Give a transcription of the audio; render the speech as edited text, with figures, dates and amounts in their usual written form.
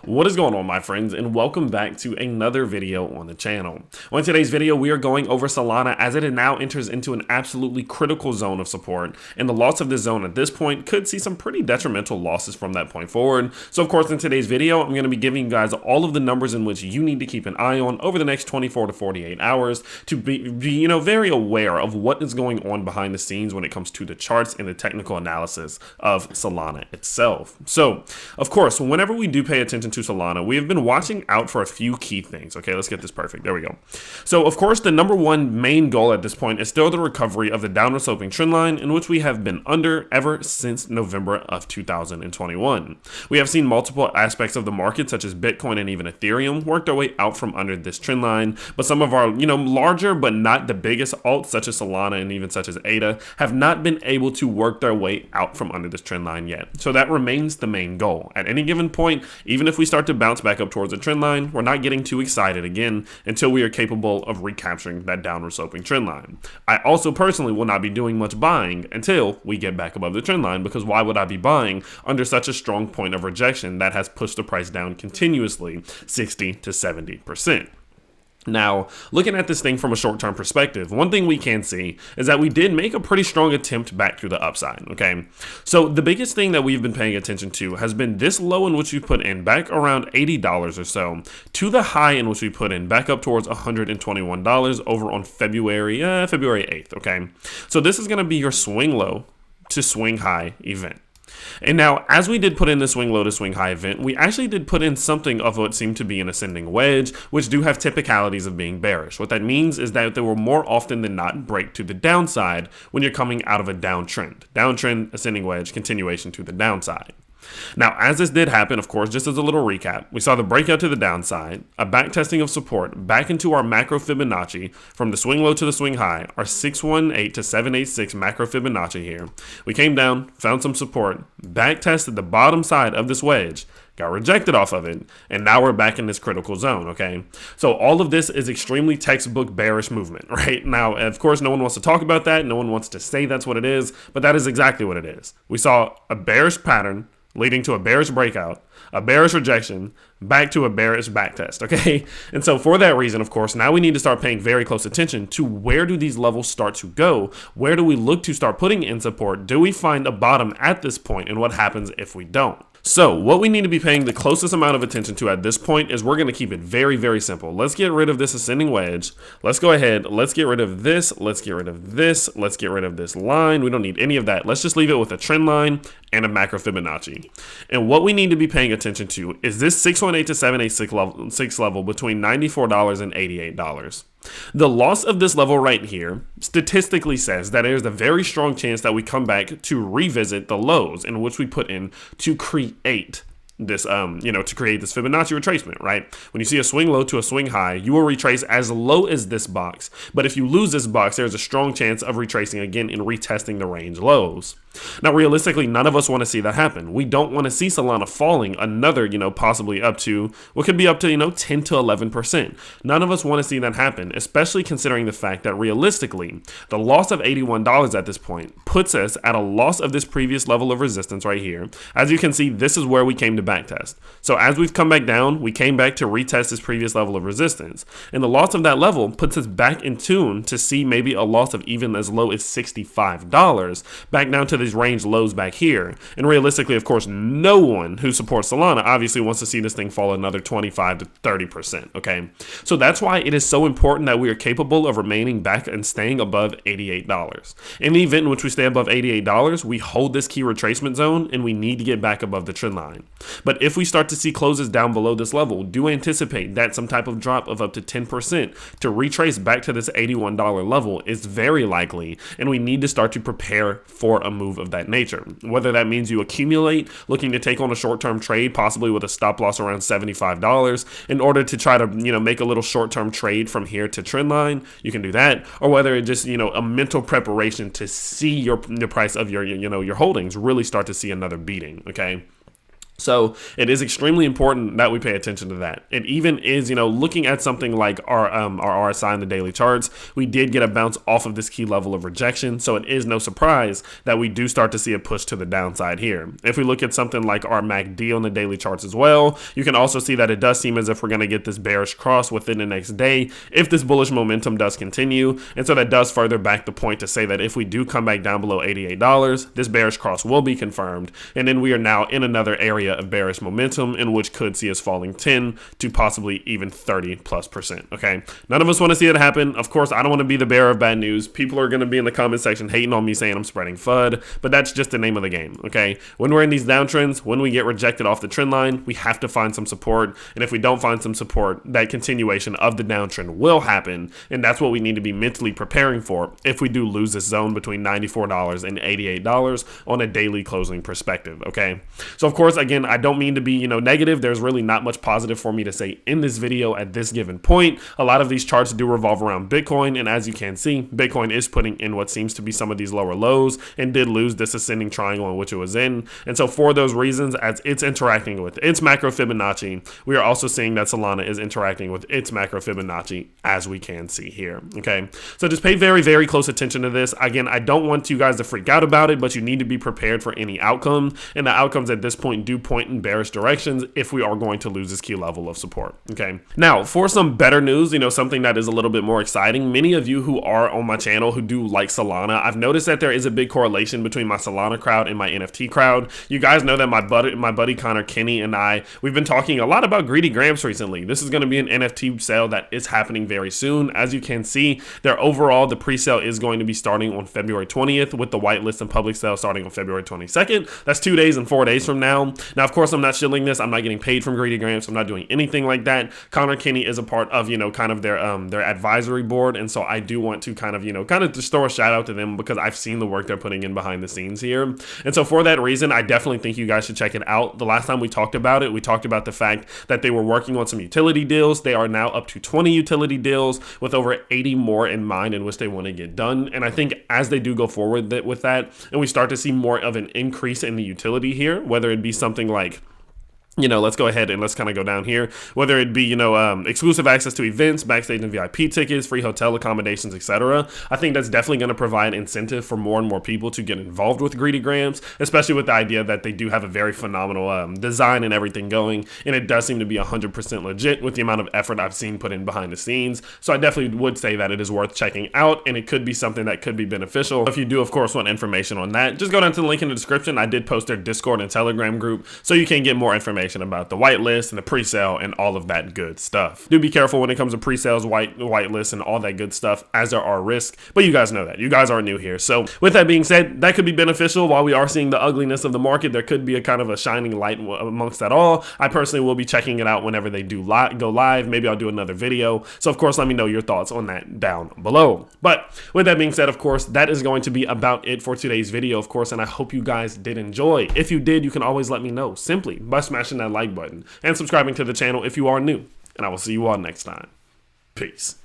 What is going on, my friends, and welcome back to another video on the channel. Well, in today's video, we are going over Solana as it now enters into an absolutely critical zone of support, and the loss of this zone at this point could see some pretty detrimental losses from that point forward. So of course, in today's video, I'm going to be giving you guys all of the numbers in which you need to keep an eye on over the next 24 to 48 hours to be very aware of what is going on behind the scenes when it comes to the charts and the technical analysis of Solana itself. So of course, whenever we do pay attention to Solana, we have been watching out for a few key things. Okay, let's get this perfect. There we go. So, of course, the number one main goal at this point is still the recovery of the downward sloping trend line, in which we have been under ever since November of 2021. We have seen multiple aspects of the market, such as Bitcoin and even Ethereum, work their way out from under this trend line, but some of our, larger but not the biggest alts, such as Solana and even such as ADA, have not been able to work their way out from under this trend line yet. So that remains the main goal. At any given point, even if we start to bounce back up towards the trend line, we're not getting too excited again until we are capable of recapturing that downward sloping trend line. I also personally will not be doing much buying until we get back above the trend line, because why would I be buying under such a strong point of rejection that has pushed the price down continuously 60 to 70%? Now, looking at this thing from a short-term perspective, one thing we can see is that we did make a pretty strong attempt back to the upside, okay? So the biggest thing that we've been paying attention to has been this low in which we put in back around $80 or so to the high in which we put in back up towards $121 over on February 8th, okay? So this is going to be your swing low to swing high event. And now, as we did put in the swing low to swing high event, we actually did put in something of what seemed to be an ascending wedge, which do have typicalities of being bearish. What that means is that they will more often than not break to the downside when you're coming out of a downtrend. Downtrend, ascending wedge, continuation to the downside. Now, as this did happen, of course, just as a little recap, we saw the breakout to the downside, a back testing of support back into our macro Fibonacci from the swing low to the swing high, our 618 to 786 macro Fibonacci here. We came down, found some support, back tested the bottom side of this wedge, got rejected off of it, and now we're back in this critical zone, okay? So all of this is extremely textbook bearish movement, right? Now, of course, no one wants to talk about that. No one wants to say that's what it is, but that is exactly what it is. We saw a bearish pattern leading to a bearish breakout, a bearish rejection, back to a bearish backtest, okay? And so for that reason, of course, now we need to start paying very close attention to where do these levels start to go? Where do we look to start putting in support? Do we find a bottom at this point? And what happens if we don't? So what we need to be paying the closest amount of attention to at this point is we're going to keep it very, very simple. Let's get rid of this ascending wedge. Let's go ahead. Let's get rid of this. Let's get rid of this. Let's get rid of this line. We don't need any of that. Let's just leave it with a trend line and a macro Fibonacci. And what we need to be paying attention to is this 618 to 786 level between $94 and $88. The loss of this level right here statistically says that there's a very strong chance that we come back to revisit the lows in which we put in to create this to create this Fibonacci retracement, right? When you see a swing low to a swing high, you will retrace as low as this box. But if you lose this box, there's a strong chance of retracing again and retesting the range lows. Now, realistically, none of us want to see that happen. We don't want to see Solana falling another, possibly up to what could be up to, 10 to 11%. None of us want to see that happen, especially considering the fact that realistically, the loss of $81 at this point puts us at a loss of this previous level of resistance right here. As you can see, this is where we came to backtest. So as we've come back down, we came back to retest this previous level of resistance. And the loss of that level puts us back in tune to see maybe a loss of even as low as $65 back down to these range lows back here. And realistically, of course, no one who supports Solana obviously wants to see this thing fall another 25 to 30%, okay? So that's why it is so important that we are capable of remaining back and staying above $88. In the event in which we stay above $88, we hold this key retracement zone and we need to get back above the trend line. But if we start to see closes down below this level, do anticipate that some type of drop of up to 10% to retrace back to this $81 level is very likely, and we need to start to prepare for a move of that nature. Whether that means you accumulate, looking to take on a short-term trade, possibly with a stop loss around $75 in order to try to, make a little short-term trade from here to trend line, you can do that. Or whether it just, a mental preparation to see the price of your holdings really start to see another beating, okay? So it is extremely important that we pay attention to that. It even is, looking at something like our RSI in the daily charts, we did get a bounce off of this key level of rejection. So it is no surprise that we do start to see a push to the downside here. If we look at something like our MACD on the daily charts as well, you can also see that it does seem as if we're going to get this bearish cross within the next day if this bullish momentum does continue. And so that does further back the point to say that if we do come back down below $88, this bearish cross will be confirmed. And then we are now in another area of bearish momentum in which could see us falling 10 to possibly even 30+%. Okay, none of us want to see it happen. Of course, I don't want to be the bearer of bad news. People are going to be in the comment section hating on me saying I'm spreading FUD, but that's just the name of the game. Okay, when we're in these downtrends, when we get rejected off the trend line, we have to find some support. And if we don't find some support, that continuation of the downtrend will happen. And that's what we need to be mentally preparing for if we do lose this zone between $94 and $88 on a daily closing perspective. Okay, so of course, again, I don't mean to be, negative. There's really not much positive for me to say in this video at this given point. A lot of these charts do revolve around Bitcoin, and as you can see, Bitcoin is putting in what seems to be some of these lower lows and did lose this ascending triangle in which it was in. And so for those reasons, as it's interacting with its macro Fibonacci, we are also seeing that Solana is interacting with its macro Fibonacci, as we can see here. Okay, so just pay very, very close attention to this. Again, I don't want you guys to freak out about it, but you need to be prepared for any outcome, and the outcomes at this point do point in bearish directions if we are going to lose this key level of support. Okay, now for some better news, something that is a little bit more exciting. Many of you who are on my channel who do like Solana, I've noticed that there is a big correlation between my Solana crowd and my NFT crowd. You guys know that my buddy Connor Kenny and we've been talking a lot about Greedy Gramps recently. This is going to be an NFT sale that is happening very soon. As you can see, the pre-sale is going to be starting on February 20th with the whitelist and public sale starting on February 22nd. That's 2 days and 4 days from now. Now, of course, I'm not shilling this. I'm not getting paid from Greedy Gramps. I'm not doing anything like that. Connor Kenny is a part of, kind of their advisory board. And so I do want to kind of just throw a shout out to them because I've seen the work they're putting in behind the scenes here. And so for that reason, I definitely think you guys should check it out. The last time we talked about it, we talked about the fact that they were working on some utility deals. They are now up to 20 utility deals with over 80 more in mind in which they want to get done. And I think as they do go forward with that, and we start to see more of an increase in the utility here, whether it be something like let's go ahead and let's kind of go down here. Whether it be, exclusive access to events, backstage and VIP tickets, free hotel accommodations, etc. I think that's definitely going to provide incentive for more and more people to get involved with Greedy Gramps, especially with the idea that they do have a very phenomenal design and everything going. And it does seem to be 100% legit with the amount of effort I've seen put in behind the scenes. So I definitely would say that it is worth checking out, and it could be something that could be beneficial. If you do, of course, want information on that, just go down to the link in the description. I did post their Discord and Telegram group, so you can get more information about the whitelist and the pre-sale and all of that good stuff. Do be careful when it comes to pre-sales, whitelist, and all that good stuff, as there are risks, but you guys know that. You guys are new here. So with that being said, that could be beneficial. While we are seeing the ugliness of the market, there could be a kind of a shining light amongst that all. I personally will be checking it out whenever they do go live. Maybe I'll do another video. So of course, let me know your thoughts on that down below. But with that being said, of course, that is going to be about it for today's video, of course, and I hope you guys did enjoy. If you did, you can always let me know simply by smashing that like button and subscribing to the channel if you are new, and I will see you all next time. Peace.